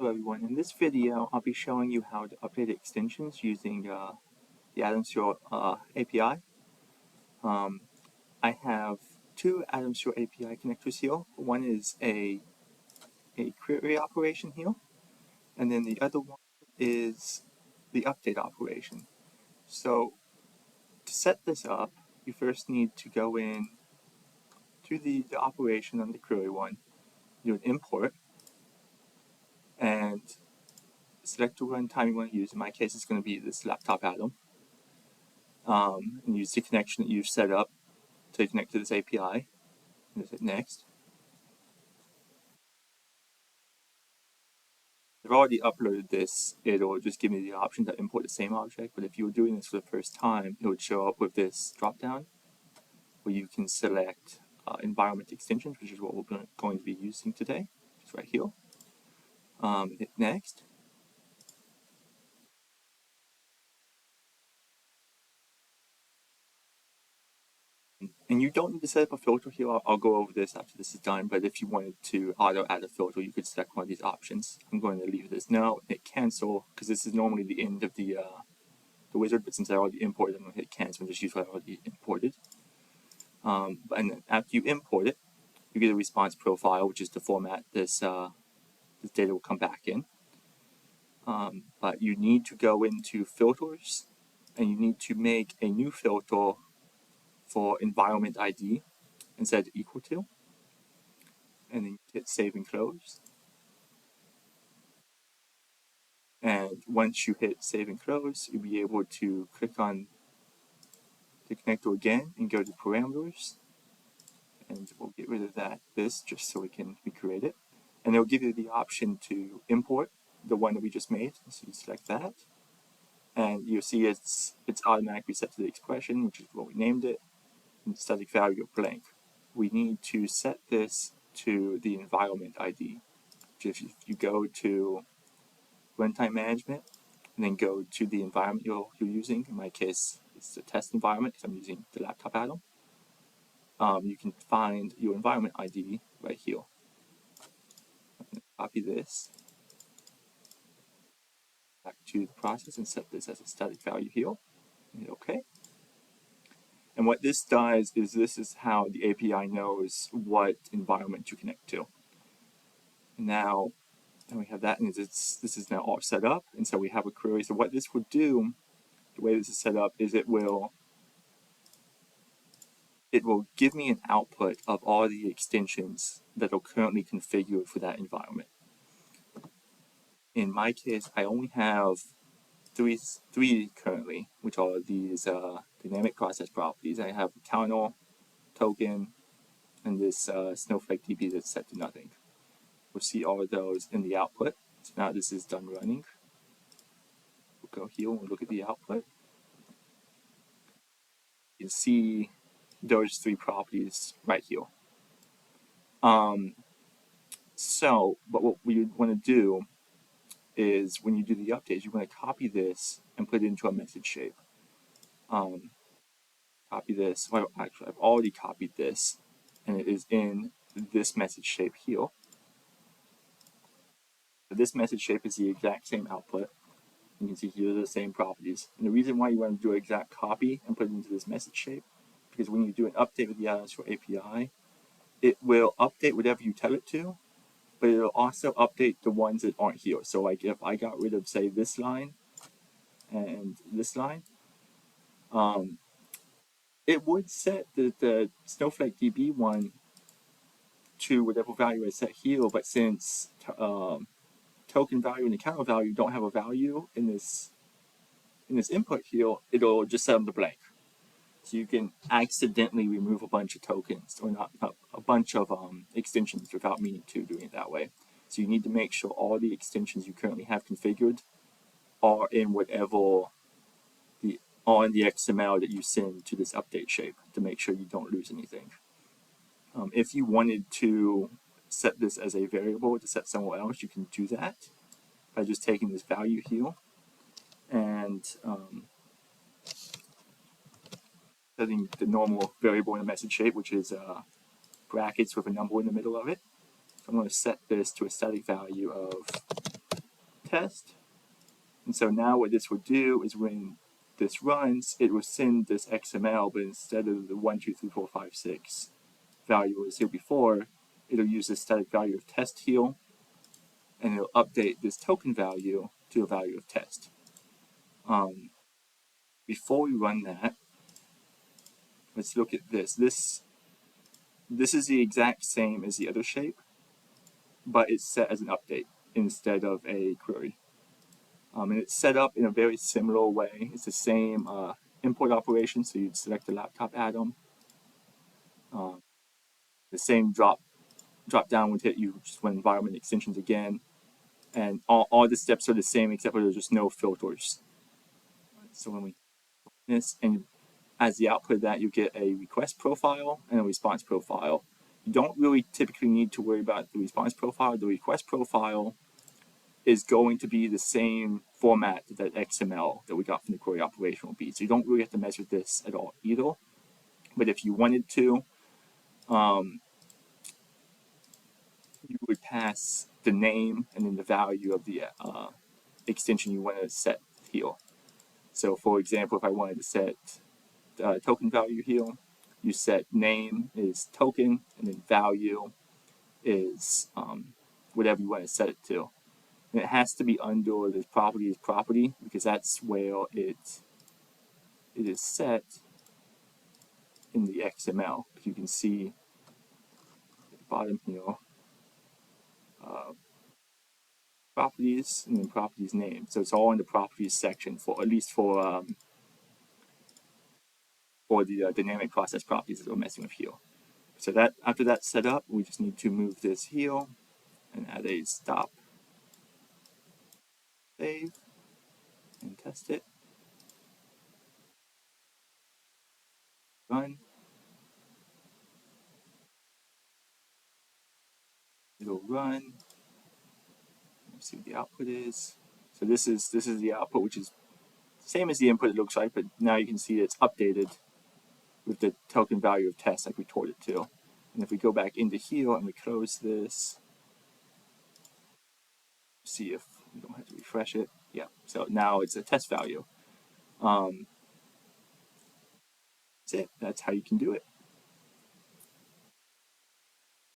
Hello everyone, in this video I'll be showing you how to update extensions using the Atomsphere API. I have two Atomsphere API connectors here. One is a query operation here, and then the other one is the update operation. So to set this up, you first need to go in to the operation on the query one, do an import, and select the runtime you want to use. In my case, it's going to be this laptop Atom. And use the connection that you've set up to connect to this API. And hit next. I've already uploaded this. It'll just give me the option to import the same object, but if you were doing this for the first time, it would show up with this dropdown where you can select environment extensions, which is what we're going to be using today. Just right here. Hit next. And you don't need to set up a filter here. I'll go over this after this is done, but if you wanted to auto add a filter, you could select one of these options. I'm going to leave this now, hit cancel, because this is normally the end of the wizard, but since I already imported, I'm going to hit cancel and just use what I already imported. And then after you import it, you get a response profile, which is the format this data will come back in. But you need to go into filters, and you need to make a new filter for environment ID and set it equal to, and then hit save and close. And once you hit save and close, you'll be able to click on the connector again and go to parameters, and we'll get rid of this just so we can recreate it. And it'll give you the option to import the one that we just made. So you select that, and you'll see it's automatically set to the expression, which is what we named it, and static value of blank. We need to set this to the environment ID. If you go to runtime management and then go to the environment you're using, in my case it's the test environment because I'm using the laptop Atom, you can find your environment ID right here. I'm going to copy this back to the process and set this as a static value here. And hit OK. And what this does is this is how the API knows what environment to connect to. Now we have that, and this is now all set up, and so we have a query. So what this would do, the way this is set up, is it will give me an output of all the extensions that are currently configured for that environment. In my case, I only have three currently, which are these dynamic process properties. I have a counter, token, and this snowflake DB that's set to nothing. We'll see all of those in the output. So now this is done running. We'll go here and we'll look at the output. You can see those three properties right here. So, but what we want to do is when you do the updates, you want to copy this and put it into a message shape. Copy this. Well, actually, I've already copied this, and it is in this message shape here. So this message shape is the exact same output. You can see here are the same properties. And the reason why you want to do an exact copy and put it into this message shape, because when you do an update with the Atomsphere API, it will update whatever you tell it to, but it'll also update the ones that aren't here. So like if I got rid of, say, this line and this line, it would set the Snowflake DB one to whatever value I set here, but since token value and the counter value don't have a value in this input here, it'll just set them to blank. So you can accidentally remove a bunch of tokens, or not a bunch of extensions without meaning to, doing it that way. So you need to make sure all the extensions you currently have configured are in whatever in the XML that you send to this update shape to make sure you don't lose anything. If you wanted to set this as a variable to set somewhere else, you can do that by just taking this value here and setting the normal variable in a message shape, which is brackets with a number in the middle of it. So I'm going to set this to a static value of test. And so now what this will do is when this runs, it will send this XML, but instead of the 1, 2, 3, 4, 5, 6 value was here before, it'll use the static value of test heal, and it'll update this token value to a value of test. Before we run that, let's look at this. This is the exact same as the other shape, but it's set as an update instead of a query. And it's set up in a very similar way. It's the same import operation, so you'd select the laptop atom. The same drop down would hit you just when environment extensions again. And all the steps are the same except for there's just no filters. So when we this, and as the output of that, you get a request profile and a response profile. You don't really typically need to worry about the response profile. The request profile is going to be the same format that XML that we got from the query operation will be. So you don't really have to mess with this at all either. But if you wanted to, you would pass the name and then the value of the extension you want to set here. So for example, if I wanted to set token value here, you set name is token and then value is whatever you want to set it to. And it has to be under this property because that's where it is set in the XML. If you can see at the bottom here, properties and then properties name. So it's all in the properties section for at least for the dynamic process properties that we're messing with here. So that after that's set up, we just need to move this here and add a stop save and test it. Run. It'll run. Let's see what the output is. So this is the output, which is same as the input it looks like, but now you can see it's updated with the token value of test like we told it to. And if we go back into here and we close this, see if we don't have to refresh it. Yeah, so now it's a test value. That's it. That's how you can do it.